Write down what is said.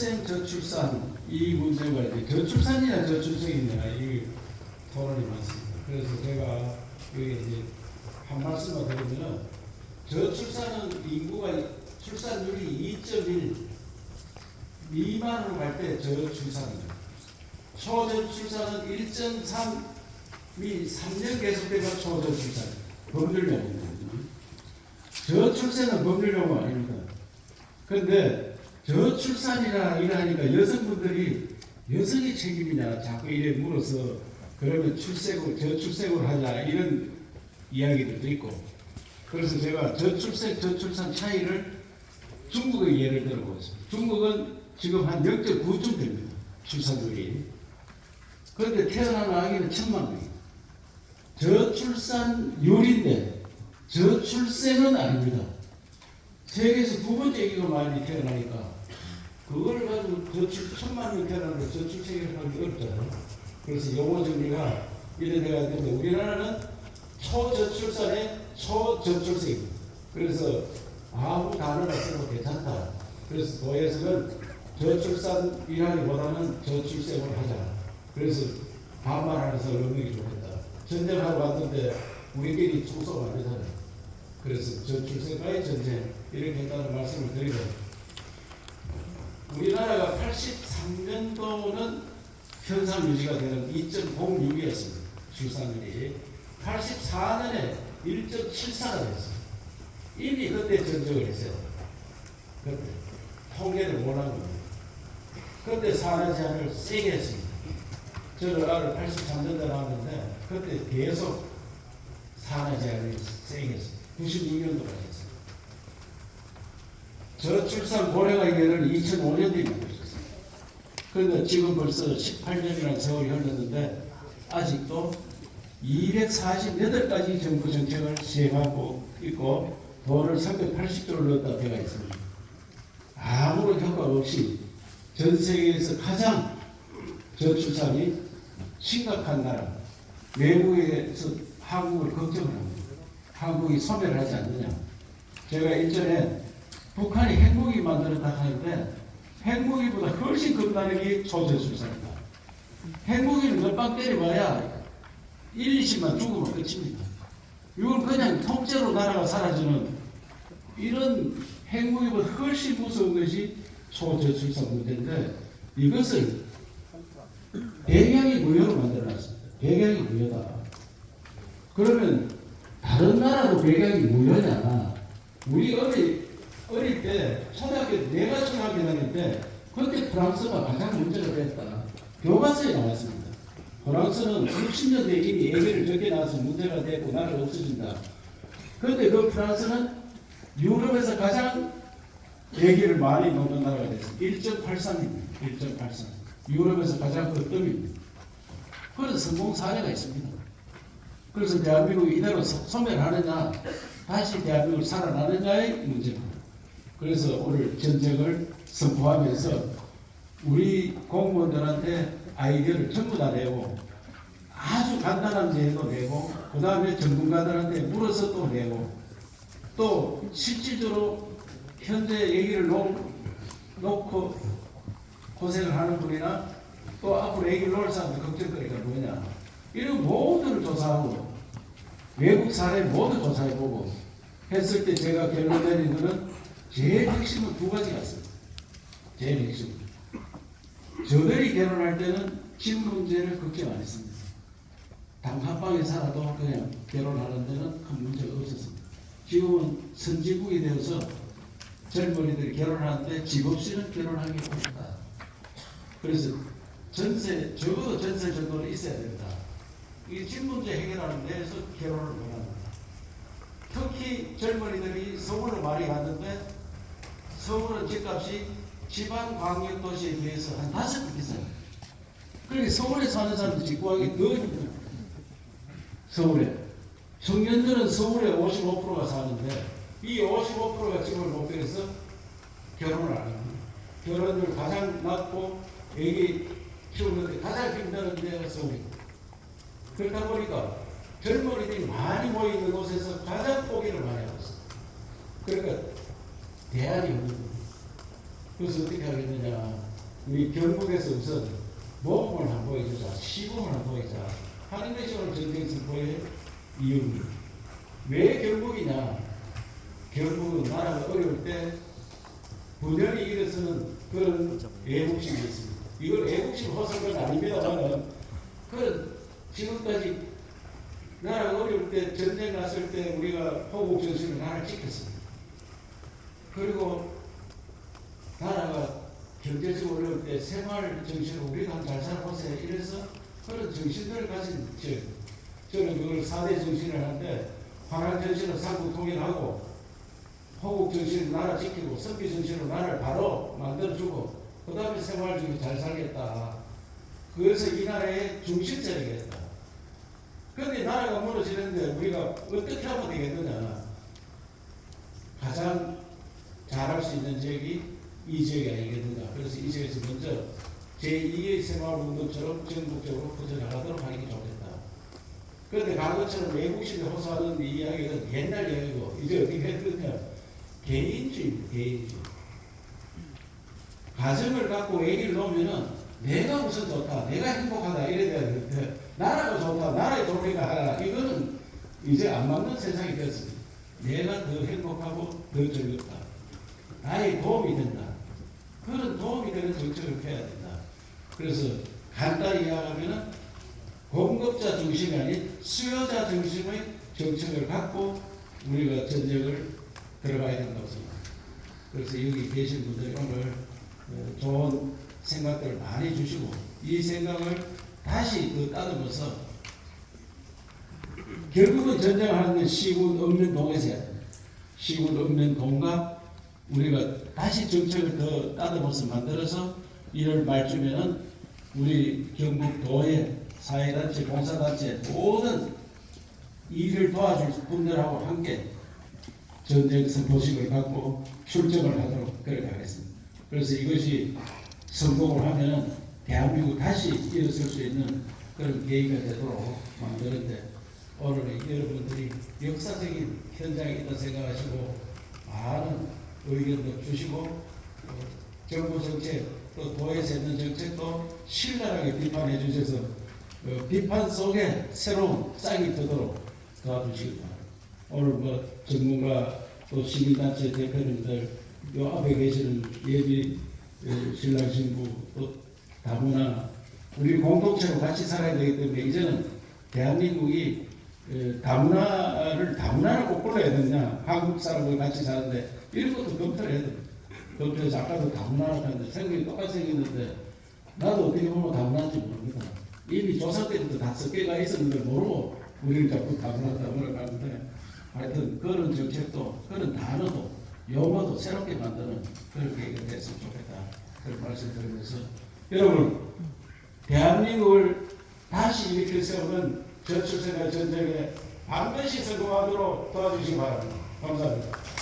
저출생 저출산 이 문제가 이제 저출산이냐 저출생이냐 이 토론이 많습니다. 그래서 제가 여기 이제 한 말씀만 드리면은 저출산은 인구가 출산율이 2.1 미만으로 갈 때 저출산입니다. 초저출산은 1.3이 3년 계속되면 초저출산 법률용어입니다. 저출생은 법률용어 아닙니다. 그런데 저출산이라 이러니까 여성분들이 여성의 책임이냐 자꾸 이래 물어서 그러면 저출생을 하자 이런 이야기들도 있고, 그래서 제가 저출생 저출산 차이를 중국의 예를 들어보겠습니다. 중국은 지금 한 0.9쯤 됩니다. 출산율이. 그런데 태어난 아기는 1000만 명이에요. 저출산율인데 저출생은 아닙니다. 세계에서 두 번째 아기가 많이 태어나니까 그걸 가지고 1000만 명 태어나는데 저출생이라고 하기 어렵잖아요. 그래서 용어 정리가 이래 돼야 되는데 우리나라는 초저출산에 초저출생입니다. 그래서 아무 단어가 써도 괜찮다. 그래서 도에서는 저출산이라기보다는 저출생을 하자. 그래서 반말하면서 넘기기 좋겠다. 전쟁하러 왔는데 우리끼리 축소가 안 되잖아요. 그래서 저출생과의 전쟁 이렇게 했다는 말씀을 드리고, 우리나라가 83년도는 현상 유지가 되는 2.06이었습니다. 출산율이 84년에 1.74가 됐어요. 이미 그때 전적을 했어요. 그때 통계를 못한 겁니다. 그때 4년 제한을 세게 했습니다. 저는 아를 83년도에 나왔는데 그때 계속 4년 제한을 세게 했습니다. 92년도까지 했어요. 저출산 고령화 기계를 2005년도에 만들었습니다. 그런데 지금 벌써 18년이라는 세월이 흘렀는데 아직도 248가지 정부 정책을 시행하고 있고 돈을 380조를 넣었다 되어 있습니다. 아무런 효과 없이 전 세계에서 가장 저출산이 심각한 나라, 외국에서 한국을 걱정을 합니다. 한국이 소멸을 하지 않느냐. 제가 일전에 북한이 핵무기 만들었다 하는데 핵무기보다 훨씬 겁나는 게 초저출산이다. 핵무기는 몇 방 때려봐야 1, 20만 죽으면 끝입니다. 이건 그냥 통째로 나라가 사라지는 이런 핵무기보다 훨씬 무서운 것이 초저출산 문제인데 이것을 배경이 무효로 만들어놨습니다. 배경이 무효다. 그러면 다른 나라도 배경이 무효냐? 우리 어릴 때 초등학교 내가 초등학교 다닐 때 그때 프랑스가 가장 문제가 됐다. 교과서에 나왔습니다. 프랑스는 60년대에 이미 애기를 적게 낳아서 문제가 되고 나라가 없어진다. 그런데 그 프랑스는 유럽에서 가장 애기를 많이 낳는 나라가 됐습니다. 1.83입니다. 1.83. 유럽에서 가장 극점입니다. 그래서 성공 사례가 있습니다. 그래서 대한민국이 이대로 소멸하느냐, 다시 대한민국을 살아나느냐의 문제입니다. 그래서 오늘 전쟁을 선포하면서 우리 공무원들한테 아이디어를 전부 다 내고 아주 간단한 제도 내고 그 다음에 전문가들한테 물어서 또 내고 또 실질적으로 현재 얘기를 놓고 고생을 하는 분이나 또 앞으로 얘기를 놓을 사람들 걱정거리가 뭐냐 이런 모두를 조사하고 외국 사례 모두 조사해보고 했을 때 제가 결론 내린 것은 제일 핵심은 두 가지가 있습니다. 제일 핵심. 저들이 결혼할 때는 집 문제를 걱정 안 했습니다. 단 한 방에 살아도 그냥 결혼하는 데는 큰 문제가 없었습니다. 지금은 선진국이 되어서 젊은이들이 결혼하는데 집 없이는 결혼하기 어렵다. 그래서 적어도 전세 정도는 있어야 됩니다. 이 집 문제 해결하는 데에서 결혼을 원합니다. 특히 젊은이들이 서울로 많이 갔는데 서울은 집값이 지방 광역 도시에 비해서 한 5배 비싸요. 그러니까 서울에 사는 사람들 집 구하기 더 힘들어요. 서울에. 청년들은 서울에 55%가 사는데 이 55%가 집을 못 구해서 결혼을 안 합니다. 결혼율 가장 낮고 애기 키우는데 가장 힘든 데가 서울입니다. 그러다 보니까 젊은이들이 많이 모여있는 곳에서 가장 포기를 많이 하고 있어요. 그러니까 대안이 없는 거예요. 그래서 어떻게 하겠느냐. 우리 경북에서 우선 모범을 한번 보여주자, 시범을 한번 보여주자 하는 것이 오늘 전쟁 선포의 이유입니다. 왜 경북이냐? 경북은 나라가 어려울 때 분열이 일어서는 그런 애국심이 있습니다. 이걸 애국심 허설은 아닙니다만 그런 지금까지 나라가 어려울 때 전쟁 났을 때 우리가 호국 정신을 나라를 지켰습니다. 그리고 나라가 경제적으로 어려울 때 생활 정신으로 우리가 잘 살아보세요. 이래서 그런 정신들을 가진 저는 그걸 4대 정신을 하는데 환한 정신으로 삼국 통일하고 호국 정신으로 나라 지키고 선비 정신으로 나라를 바로 만들어주고 그 다음에 생활 중에 잘 살겠다. 그래서 이 나라의 중심 세력이었다. 그런데 나라가 무너지는데 우리가 어떻게 하면 되겠느냐. 가장 잘할 수 있는 지역이 이 지역이 아니겠느냐. 그래서 이 지역에서 먼저 제2의 생활운동처럼 전국적으로 퍼져나가도록 하는 게 좋겠다. 그런데 과거처럼 외국식에 호소하는 이 이야기는 옛날 이야기고 이제 어떻게 했느냐. 개인주의입니다. 개인주의. 가정을 갖고 얘기를 놓으면은 내가 무슨 좋다, 내가 행복하다 이래야 되는데 나라가 좋다, 나라의 도리가 하라 이거는 이제 안 맞는 세상이 되었습니다. 내가 더 행복하고 더 즐겁다. 나의 도움이 된다. 그런 도움이 되는 정책을 펴야 된다. 그래서 간단히 이야기하면은 공급자 중심이 아닌 수요자 중심의 정책을 갖고 우리가 전쟁을 들어가야 된다고 생각합니다. 그래서 여기 계신 분들이 오늘 좋은 생각들을 많이 주시고 이 생각을 다시 더 따듬어서 결국은 전쟁하는 시군 없는 동에서 해야 됩니다. 시군 없는 동과 우리가 다시 정책을 더 따듬어서 만들어서 1월 말쯤에는 우리 경북도의 사회단체, 봉사단체 모든 일을 도와줄 분들하고 함께 전쟁 선포식을 갖고 출정을 하도록 그렇게 하겠습니다. 그래서 이것이 성공을 하면 대한민국 다시 일어설 수 있는 그런 계기가 되도록 만드는데 오늘 여러분들이 역사적인 현장에 있다 생각하시고 많은 의견도 주시고 정부 정책 또 도에서 있는 정책도 신랄하게 비판해 주셔서 비판 속에 새로운 싹이 뜨도록 도와주시기 바랍니다. 오늘 뭐 전문가 또 시민단체 대표님들 요 앞에 계시는 예비 신랑 신부 또 다문화 우리 공동체로 같이 살아야 되기 때문에 이제는 대한민국이 다문화를 꼭 골라야 되냐 한국 사람들 같이 사는데 이런 것도 검토를 해야 됩니다. 검토해서 아까도 다문화라고 하는데 생각이 똑같이 생겼는데 나도 어떻게 보면 다문화인지 모릅니다. 이미 조사 때부터 다 섞여가 있었는데 모르고 우리는 자꾸 다문화를 하는데 하여튼 그런 정책도 그런 단어도 용어도 새롭게 만드는 그런 계기가 됐으면 좋겠다. 그런 말씀 드리면서 여러분 대한민국을 다시 일으킬 세우는 저출생활 전쟁에 반드시 성공하도록 도와주시기 바랍니다. 감사합니다.